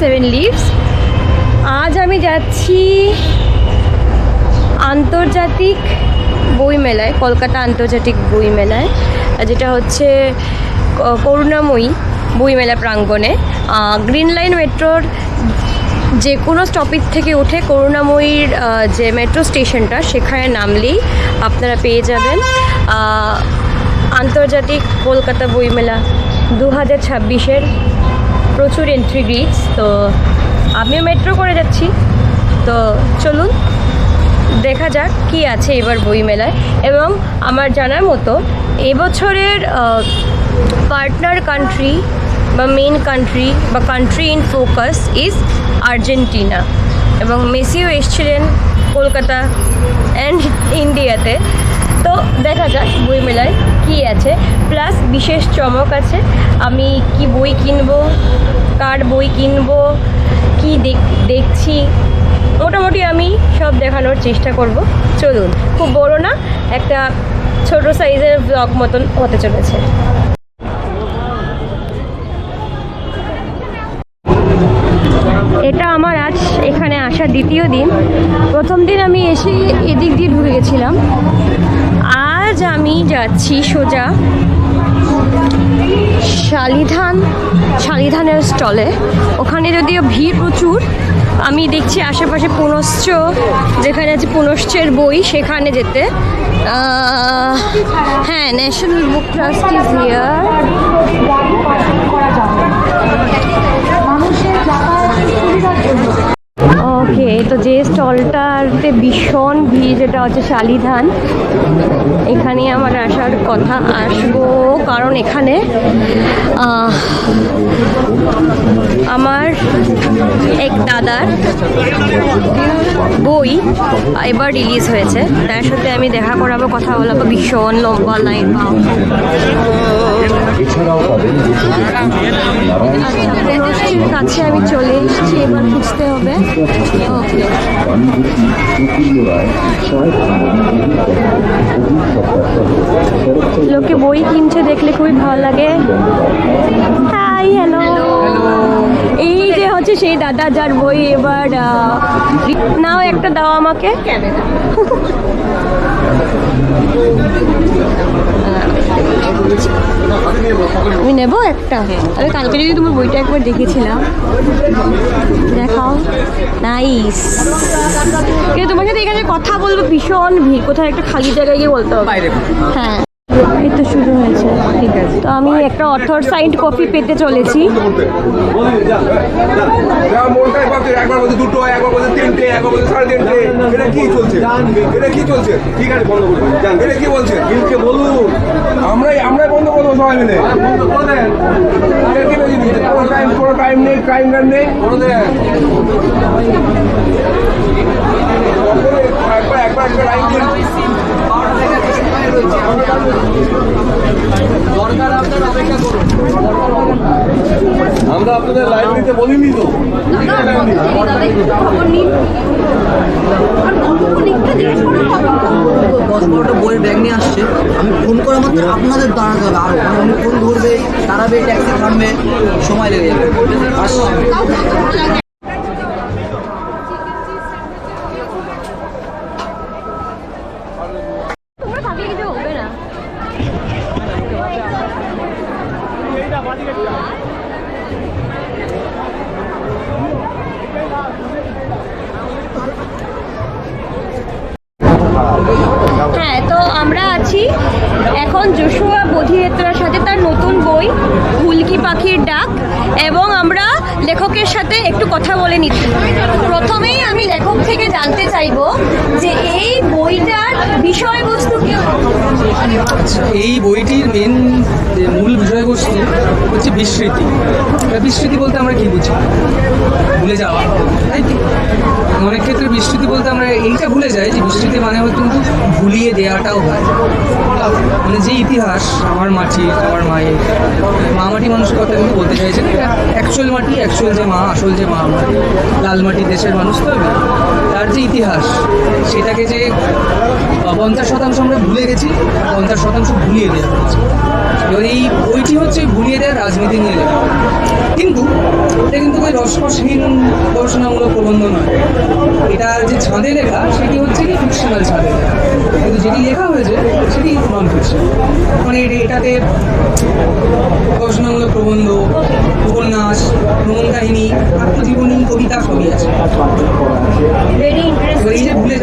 Seven leaves. আজ আমি যাচ্ছি আন্তর্জাতিক বইমেলায়, কলকাতা আন্তর্জাতিক বইমেলায়, যেটা হচ্ছে করুণাময়ী বইমেলা প্রাঙ্গণে। গ্রিন লাইন মেট্রোর যে কোনো স্টপেজ থেকে উঠে করুণাময়ীর যে মেট্রো স্টেশনটা, সেখানে নামলেই আপনারা পেয়ে যাবেন আন্তর্জাতিক কলকাতা বইমেলা 2026-এর প্রচুর এন্ট্রি রিচ। তো আমিও মেট্রো করে যাচ্ছি, তো চলুন দেখা যাক কি আছে এবার বইমেলায়। এবং আমার জানার মতো এবছরের পার্টনার কান্ট্রি বা মেন কান্ট্রি বা country in focus is Argentina, এবং মেসিও এসেছিলেন কলকাতা অ্যান্ড ইন্ডিয়াতে। তো দেখা যাক বইমেলায় কী আছে, প্লাস বিশেষ চমক আছে। আমি কি বই কিনবো, কার বই কিনবো, কি দেখছি, মোটামুটি আমি সব দেখানোর চেষ্টা করব। চলুন, খুব বড় না, একটা ছোট সাইজের ব্লগ মতন হতে চলেছে। এটা আমার আজ এখানে আসার দ্বিতীয় দিন। প্রথম দিন আমি এসে এদিক দিয়ে ঢুকে গেছিলাম। আজ আমি যাচ্ছি সোজা শালিধানের স্টলে। ওখানে যদিও ভিড় প্রচুর, আমি দেখছি আশেপাশে পুনশ্চ, যেখানে আছে পুনশ্চের বই, সেখানে যেতে। হ্যাঁ, national book trust is here. Okay, তো যে স্টলটাতে ভীষণ ভিড়, যেটা হচ্ছে শালিধান, এখানে আমার আসার কথা। আসবো কারণ এখানে আমার এক দাদার বই এবার রিলিজ হয়েছে, তার সাথে আমি দেখা করাবো, কথা বলাবো। ভীষণ লম্বা লাইন। আচ্ছা, কাছে আমি চলে এসেছি, এবার খুঁজতে হবে। লোকে বই কিনছে দেখলে খুবই ভালো লাগে। Hi, hello. এই যে হচ্ছে সেই দাদা যার বই এবার নাও, একটা দাও আমাকে। আমি নেবো একটা। আমি কালকে যদি তোমার বইটা একবার দেখেছিলাম, দেখাও। নাইস। কিন্তু তোমার সাথে এখানে কথা বলবো, ভীষণ ভিড়। কোথায় একটা খালি জায়গায় গিয়ে বলতে হবে। হ্যাঁ, এই তো শুরু হয়েছে। ঠিক আছে, তো আমি একটা অথর সাইন্ড কপি পেতে চলেছি। আমরা বন্ধ করবো সবাই মিলে। কোনো টাইম নেই, টাইম নেই। একবার আমরা আপনাদের লাইব্রেরিতে বলিনি তো। 10-12টা বইয়ের ব্যাগ নিয়ে আসছে, আমি ফোন করা মাত্র আপনাদের দাঁড়াতে হবে। আরো উনি ফোন ধরবে, দাঁড়াবে, ট্যাক্সি থামবে, সময় লেগে যাবে। হ্যাঁ, তো আমরা আছি এখন জোশুয়া বোধিরেত্রার সাথে, তার নতুন বই হুলকি পাখির ডাক, এবং আমরা লেখকের সাথে একটু কথা বলে নিচ্ছি। প্রথমেই আমি লেখক থেকে জানতে চাইবো যে এই বইটার বিষয়বস্তু কি। এই বইটির মূল বিষয়বস্তু হচ্ছে বিস্মৃতি। বিস্মৃতি বলতে আমরা কি বুঝি? ভুলে যাওয়া, তাই তো? অনেক ক্ষেত্রে বিস্মৃতি বলতে আমরা এইটা ভুলে যাই যে বিস্মৃতি মানে হয়তো কিন্তু ভুলিয়ে দেওয়াটাও হয়। মানে যে ইতিহাস, আমার মাটি, আমার মায়ের মা মাটি মানুষের কথা কিন্তু বলতে চাইছেন। অ্যাকচুয়াল মাটি, অ্যাকচুয়াল যে মা, আসল যে মা আমার লাল মাটি দেশের মানুষ, তো তার যে ইতিহাস, সেটাকে যে 50% আমরা ভুলে গেছি, 50% ভুলিয়ে দেওয়া হয়েছে। এবার এই বইটি হচ্ছে ভুলিয়ে দেওয়ার রাজনীতি নিয়ে লেখা। কিন্তু এটা কিন্তু ওই রসকসহীন গবেষণামূলক প্রবন্ধ নয়। এটা যে ছাদে লেখা সেটি হচ্ছে কি ফিকশনাল ছাদে লেখা, কিন্তু যেটি লেখা হয়েছে সেটি নন ফিকশন। মানে এটাতে গবেষণামূলক প্রবন্ধ, উপন্যাস, ভ্রমণ কাহিনী, আত্মজীবনী, কবিতা সবই আছে। ভেরি এবার এই ইন্টারেস্টিং। যে ভুলে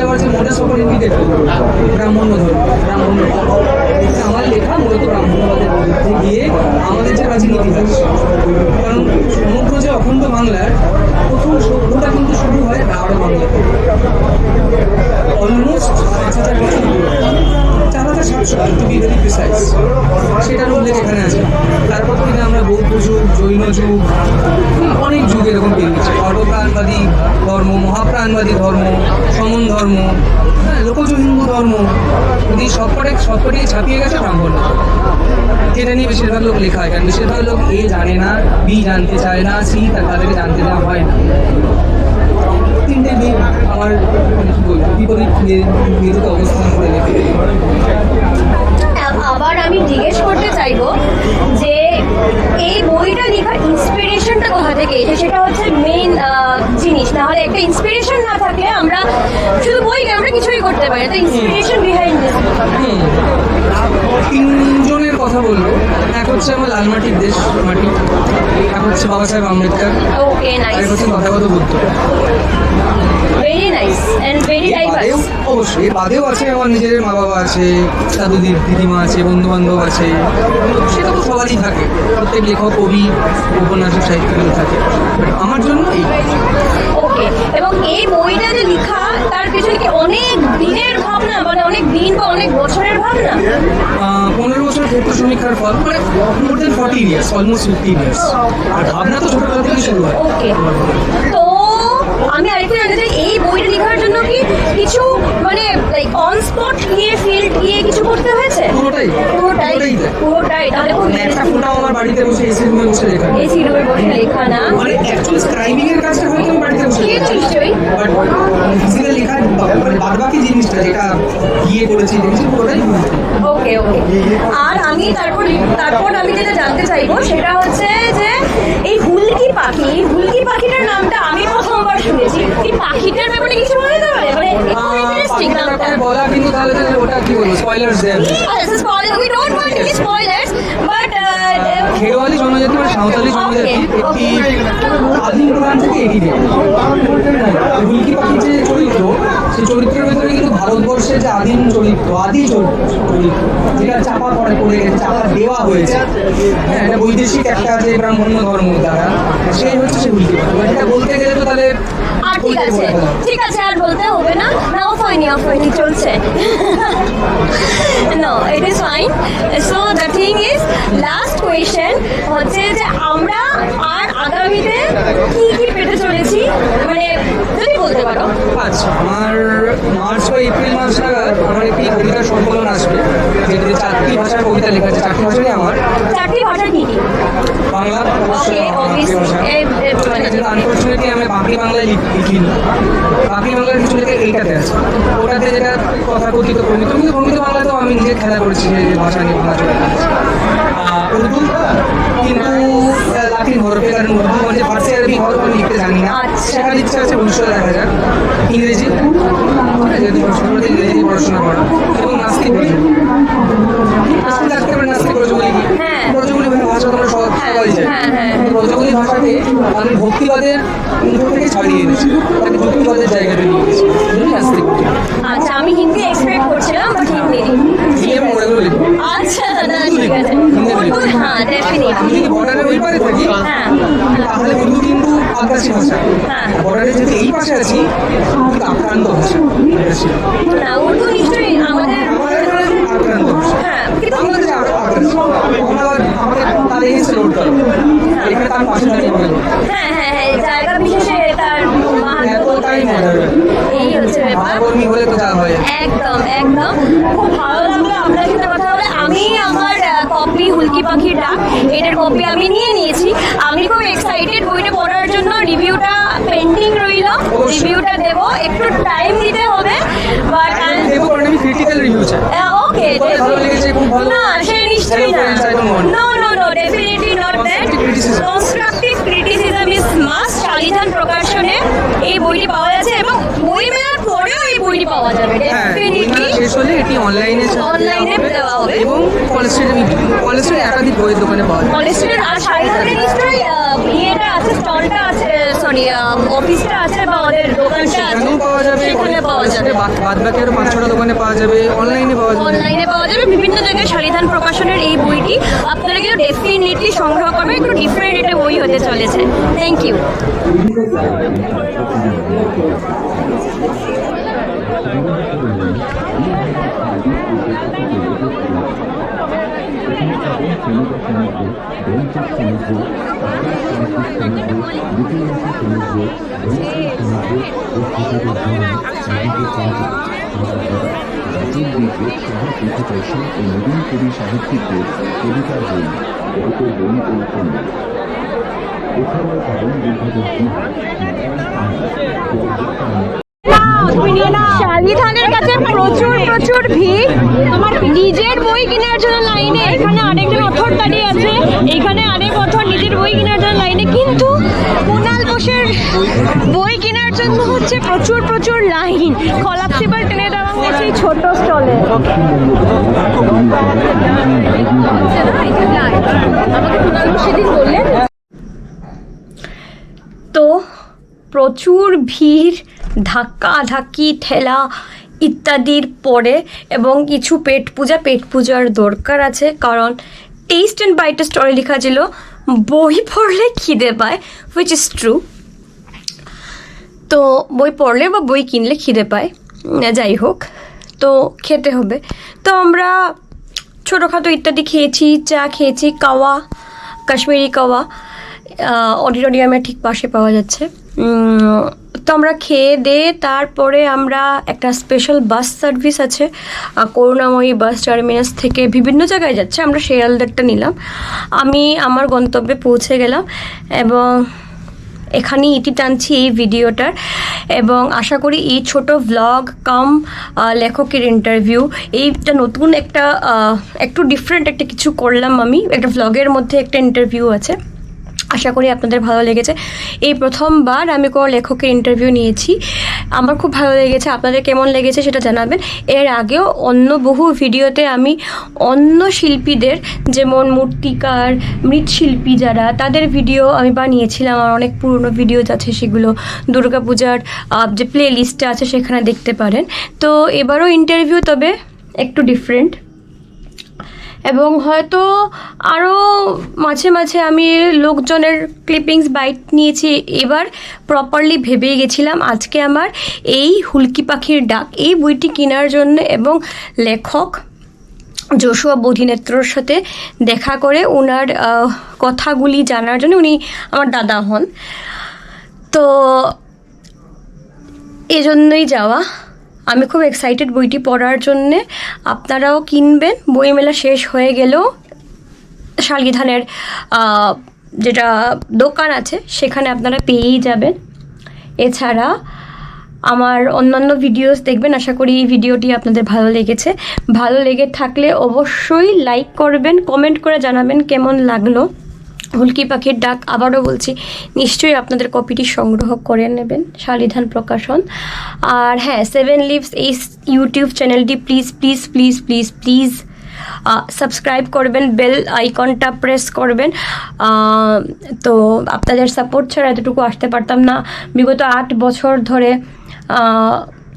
যাওয়ার যে মোডাস অপারেন্ডিটা ব্রাহ্মণ্য ধর্ম, আমার লেখা মূলত ব্রাহ্মণ্যবাদের মধ্যে গিয়ে আমাদের যে প্রাচীন ইতিহাস, কারণ সমগ্র যে অখণ্ড বাংলার প্রথম সভ্যতা কিন্তু শুরু হয় রাঢ় বাংলাতে, অলমোস্ট 5,000 বছর পুরো, 4,700 টু বি ভেরি প্রিসাইজ, সেটার উল্লেখ এখানে আছে। তারপর থেকে আমরা বৌদ্ধ যুগ, জৈন যুগ, অনেক যুগ এরকম পেয়েছি। সর্বপ্রাণবাদী ধর্ম, মহাপ্রাণবাদী ধর্ম, সমন ধর্ম, হ্যাঁ, লোকজ হিন্দু ধর্ম, যদি সবকটি ছাপিয়ে গেছে ব্রাহ্মণ্য। এটা নিয়ে বেশিরভাগ লোক লেখা হয়, কারণ বেশিরভাগ লোক এ জানে না, বি জানতে চায় না, সি তাদেরকে জানতে দেওয়া হয় না। তিনটে দিক আমার কি বলবো বিপরীত মেরুতে অবস্থান করে রেখে। আবার আমি জিজ্ঞেস করতে চাইবো যে এই বইটা লেখার ইন্সপিরেশনটা কোথা থেকে এসে, সেটা হচ্ছে মেইন জিনিস। তাহলে একটা ইন্সপিরেশন না থাকলে আমরা শুধু বই আমরা কিছুই করতে পারি, তো ইন্সপিরেশন বিহাইন্ড দিস। তিনজনের কথা বলবো। এক হচ্ছে আমার লাল মাটির দেশ মাটি, এক হচ্ছে বাবা সাহেব আম্বেদকর, ওকে, আর এক নাইস, হচ্ছে Tathagata Buddha. Very nice and very এর বাদেও ডাইভার্স। অবশ্যই এর বাদেও আছে আমার নিজের মা বাবা আছে, দাদু দিদিমা আছে, বন্ধু বান্ধব আছে, সেটা তো সবারই থাকে, প্রত্যেক লেখক কবি উপন্যাসক সাহিত্যিক থাকে। আমার জন্য এই ওকে, এবং এই বইটা যে লেখা তার পিছনে কি অনেক দিনের ভাবনা, মানে অনেক দিন বা অনেক বছরের ভাবনা? 15 বছর ক্ষেত্র সমীক্ষার ফল, মানে মোর দেন 40 ইয়ার্স, অলমোস্ট 50 ইয়ার্স। আর ভাবনা তো ছোটবেলা থেকে শুরু হয়। ওকে, তো আমি আরেকটু জানতে চাই এই বইটা লেখার জন্য কি কিছু মানে লাইক অন স্পট গিয়ে ফিল্ড গিয়ে কিছু করতে হয়েছে? পুরোটাই পুরোটাই তাই। পুরোটাই তাহলে খুব মানে একটা ফোটাও আমার বাড়িতে বসে এসি রুমে বসে লেখা, এই সিরিয়াল বসে লেখা না, মানে অ্যাকচুয়ালি স্ক্রাইবিং এর কাজটা হয়তো আমি বাড়িতে বসে ঠিক নিশ্চয়ই। বাট ফিজিক্যাল লেখার বাদ বাকি জিনিসটা যেটা গিয়ে করেছি দেখেছি পুরোটাই ওকে ওকে, আর আমি তারপর আমি যেটা জানতে চাইবো সেটা হচ্ছে যে এই হুলকি পাখিটার নামটা আমি প্রথমবার শুনেছি। এই পাখিটার ব্যাপারে কিছু বলতে পারে, মানে ইন্টারেস্টিং নামটা। বলা, কিন্তু তাহলে ওটা কি বলবো, স্পয়লার্স দেয়। We don't want any spoilers, but খেরোয়ালি জনজাতি মানে সাঁওতালি জনজাতি একটি আদিম পুরাণ থেকে এগিয়ে হুলকি পাখির যে চরিত্র, সেই চরিত্রের ভেতরে কিন্তু ভারতবর্ষের যে আদি চরিত্র যেটা চাপা পড়ে গেছে, চাপা দেওয়া হয়েছে, হ্যাঁ, এটা বৈদেশিক একটা যে ব্রাহ্মণ্য ধর্ম দ্বারা, সেই হচ্ছে সে হুলকি পাখি। এটা বলতে গেলে তো তাহলে আর ঠিক আছে আর বলতে হবে না, না অফ হয়নি চলছে। No, it is fine. So the thing is, last question হচ্ছে যে আমরা আর আগামীতে কি কি পেতে চলেছি, মানে যদি বলতে পারো। আচ্ছা, আমার মার্চ বা এপ্রিল মাস নাগাদ আমার একটি কবিতার সংকলন আসবে, যেটাতে 4টি ভাষার কবিতা লেখা আছে। 4টি ভাষাই আমার, 4টি ভাষা কি কি? বাংলা ওকে, অবশ্যই আনফর্চুনেটলি আমি বাকি বাংলায় লিখিনি। বাকি বাংলার কিছু লেখা এইটাতে আছে, ওটাতে যেটা তথাকথিত প্রমিত বাংলাতেও আমি নিজে খেলা করেছি যে ভাষা নিয়ে ভাঙা চলে উর্দু, কিন্তু লাতিন হরফে, কারণ উর্দু মানে ফার্সি আরবি হরফ আমি লিখতে জানি না, শেখার ইচ্ছা আছে, ভবিষ্যতে দেখা যাক। ইংরেজি, যেহেতু ছোটবেলাতে ইংরেজি পড়াশোনা করা, এবং নাস্তিক নাস্তিক ব্রজগুলি ভাষা তোমরা সবাই জানি। ব্রজগুলি ভাষাকে আমি ভক্তিবাদের থেকে ছাড়িয়ে এনেছি, তাকে যুক্তিবাদের জায়গাতে নিয়ে গেছি, নাস্তিক। আচ্ছা, আমি হিন্দি এক্সপেক্ট করছিলাম, বাট হিন্দি আচ্ছা, না ঠিক আছে, উর্দু, হ্যাঁ ডেফিনেটলি। আমি যদি বর্ডারের ওই পারে থাকি হ্যাঁ তাহলে উর্দু কিন্তু আগ্রাসী ভাষা, হ্যাঁ, বর্ডারে যদি এই পাশে আছি কিন্তু আক্রান্ত ভাষা, না উর্দু নিশ্চয়ই আমাদের, আক্রান্ত ভাষা। হ্যাঁ কিন্তু আমাদের আগ্রাসী, আমাদের তাদের এগেন্সে লড়তে হবে, এখানে তার পাশে দাঁড়িয়ে বলে হ্যাঁ হ্যাঁ হ্যাঁ, জায়গা বিশেষে তার এতটাই মজা হবে। এই হচ্ছে ব্যাপার। কর্মী হলে তো যা হয়। একদম একদম, খুব ভালো লাগলো আপনার সাথে কথা বলে। আমি আমার কপি হুলকি পাখির ডাক, এটার কপি আমি নিয়ে নিয়েছি। আমি খুব এক্সাইটেড বইটা পড়ার জন্য। রিভিউটা পেন্ডিং রইল, রিভিউটা দেবো, একটু টাইম দিতে হবে, বাট দেবো, কারণ আমি ক্রিটিক্যাল রিভিউ চাই। ওকে, ভালো লেগেছে, খুব ভালো, না সে নিশ্চয়ই না, no no no, definitely not that. criticism. Constructive criticism is must Shalidhan প্রকাশনে এই বইটি পাওয়া যাচ্ছে এবং বইমেলার পরেও এই বইটি পাওয়া যাবে হ্যাঁ ডেফিনেটলি শেষ হলে এটি অনলাইনে দেওয়া হবে এবং কলেজ একাধিক বইয়ের দোকানে পাওয়া যায়। কলেস্ট্রল আর শালিধানের নিশ্চয়ই ইয়েটা আছে, স্টলটা আছে, সরি অফিসটা আছে বা ওদের দোকানটা আছে, সেখানেও পাওয়া যাবে, সেখানে পাওয়া যাবে, বাদ বাকি আরো 5-6টা দোকানে পাওয়া যাবে, অনলাইনে পাওয়া যাবে। অনলাইনে পাওয়া যাবে, বিভিন্ন জায়গায় শালিধান প্রকাশনের এই বইটি আপনারা কিন্তু ডেফিনেটলি সংগ্রহ করবেন, একটু ডিফারেন্ট একটা বই হতে চলেছে। Thank you. নবীন কবি সাহিত্যিকদের কবিতার বই, গল্পের বই ও উপন্যাস। এছাড়াও পাবেন শালিধানের কাছে প্রচুর ভিড়, নিজের বই কেনার জন্য লাইনে। এখানে আরেকজন অথর দাঁড়িয়ে আছে, এখানে আরেক অথর নিজের বই কেনার জন্য লাইনে, কিন্তু কুণাল বোসের বই কেনার জন্য হচ্ছে প্রচুর লাইন। কলাপসিবল টেনে দেওয়া হয়েছে এই ছোট স্টলে। তো প্রচুর ভিড়, ধাক্কি ঠেলা ইত্যাদির পরে এবং কিছু পেট পূজার দরকার আছে, কারণ টেস্ট অ্যান্ড বাইটের স্টলে লেখা ছিল বই পড়লে খিদে পায়, হুইচ ইজ ট্রু। তো বই পড়লে বা বই কিনলে খিদে পায়, যাই হোক, তো খেতে হবে। তো আমরা ছোটোখাটো ইত্যাদি খেয়েছি, চা খেয়েছি, কাওয়া, কাশ্মীরি কাওয়া অডিটোরিয়ামের ঠিক পাশে পাওয়া যাচ্ছে। তো আমরা খেয়ে দিয়ে তারপরে আমরা একটা স্পেশাল বাস সার্ভিস আছে করুণাময়ী বাস টার্মিনাস থেকে বিভিন্ন জায়গায় যাচ্ছে, আমরা শিয়ালদারটা নিলাম। আমি আমার গন্তব্যে পৌঁছে গেলাম এবং এখানেই ইতি টানছি এই ভিডিওটার, এবং আশা করি এই ছোট ভ্লগ কাম লেখকের ইন্টারভিউ, এইটা নতুন একটা একটু ডিফারেন্ট একটা কিছু করলাম আমি, একটা ভ্লগের মধ্যে একটা ইন্টারভিউ আছে। আশা করি আপনাদের ভালো লেগেছে। এই প্রথমবার আমি কোনো লেখকের ইন্টারভিউ নিয়েছি, আমার খুব ভালো লেগেছে। আপনাদের কেমন লেগেছে সেটা জানাবেন। এর আগেও অন্য বহু ভিডিওতে আমি অন্য শিল্পীদের, যেমন মূর্তিকার, মৃৎশিল্পী যারা, তাদের ভিডিও আমি বানিয়েছিলাম। আমার অনেক পুরনো ভিডিওজ আছে, সেগুলো দুর্গাপূজার যে প্লে লিস্টটা আছে সেখানে দেখতে পারেন। তো এবারও ইন্টারভিউ, তবে একটু ডিফারেন্ট, এবং হয়তো আরও মাঝে আমি লোকজনের ক্লিপিংস বাইট নিয়েছি। এবার প্রপারলি ভেবেই গেছিলাম আজকে আমার এই হুলকি পাখির ডাক এই বইটি কেনার জন্য এবং লেখক যশোয়া বোধিনেত্রর সাথে দেখা করে ওনার কথাগুলি জানার জন্য। উনি আমার দাদা হন, তো এজন্যই যাওয়া। আমি খুব এক্সাইটেড বইটি পড়ার জন্যে। আপনারাও কিনবেন, বইমেলা শেষ হয়ে গেলেও শালিধানের যেটা দোকান আছে সেখানে আপনারা পেয়েই যাবেন। এছাড়া আমার অন্যান্য ভিডিওস দেখবেন। আশা করি এই ভিডিওটি আপনাদের ভালো লেগেছে। ভালো লেগে থাকলে অবশ্যই লাইক করবেন, কমেন্ট করে জানাবেন কেমন লাগলো হুলকি পাখির ডাক। আবারও বলছি, নিশ্চয়ই আপনাদের কপিটি সংগ্রহ করে নেবেন, শালিধান প্রকাশন। আর হ্যাঁ, 7 লিভস এই ইউটিউব চ্যানেলটি প্লিজ সাবস্ক্রাইব করবেন, বেল আইকনটা প্রেস করবেন। তো আপনাদের সাপোর্ট ছাড়া এতটুকু আসতে পারতাম না। বিগত 8 বছর ধরে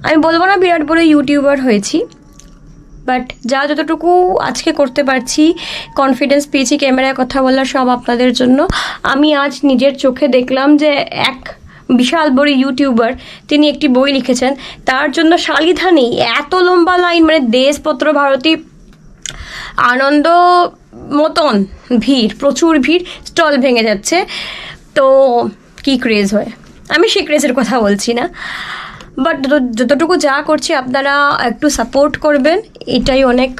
আমি বলবো না বিরাট বড় ইউটিউবার হয়েছি, বাট যতটুকু আজকে করতে পারছি, কনফিডেন্স পেয়েছি ক্যামেরায় কথা বলার, সব আপনাদের জন্য। আমি আজ নিজের চোখে দেখলাম যে এক বিশাল বড় ইউটিউবার, তিনি একটি বই লিখেছেন, তার জন্য শালিধানেই এত লম্বা লাইন, মানে দেশপত্র ভারতী আনন্দ মতন ভিড়, প্রচুর ভিড়, স্টল ভেঙে যাচ্ছে। তো কি ক্রেজ হয়, আমি সেই ক্রেজের কথা বলছি না, বাট যতটুকু যা করছি আপনারা একটু সাপোর্ট করবেন, এটাই অনেক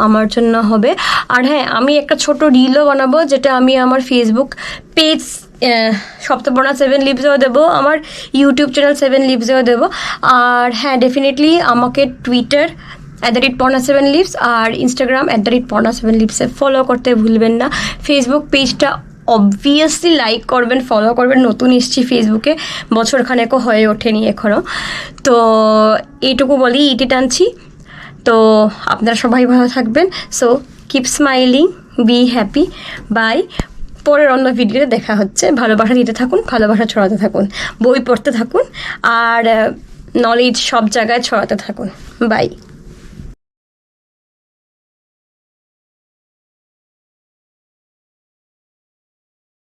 আমার জন্য হবে। আর হ্যাঁ, আমি একটা ছোট রিলও বানাবো, যেটা আমি আমার ফেসবুক পেজ সপ্তপর্ণা 7 লিভসেও দেবো, আমার ইউটিউব চ্যানেল 7 লিভসেও দেবো। আর হ্যাঁ, ডেফিনেটলি আমাকে টুইটার @porna7lives আর ইনস্টাগ্রাম @porna7lives ফলো করতে ভুলবেন না। ফেসবুক পেজটা অবভিয়াসলি লাইক করবেন, ফলো করবেন। নতুন এসছি ফেসবুকে, বছরখানেকও হয়ে ওঠেনি এখনও। তো এইটুকু বলি, ইটি টানছি। তো আপনারা সবাই ভালো থাকবেন। So keep smiling, be happy, bye. পরের অন্য ভিডিওতে দেখা হচ্ছে। ভালোবাসা দিতে থাকুন, ভালোবাসা ছড়াতে থাকুন, বই পড়তে থাকুন, আর নলেজ সব জায়গায় ছড়াতে থাকুন। বাই।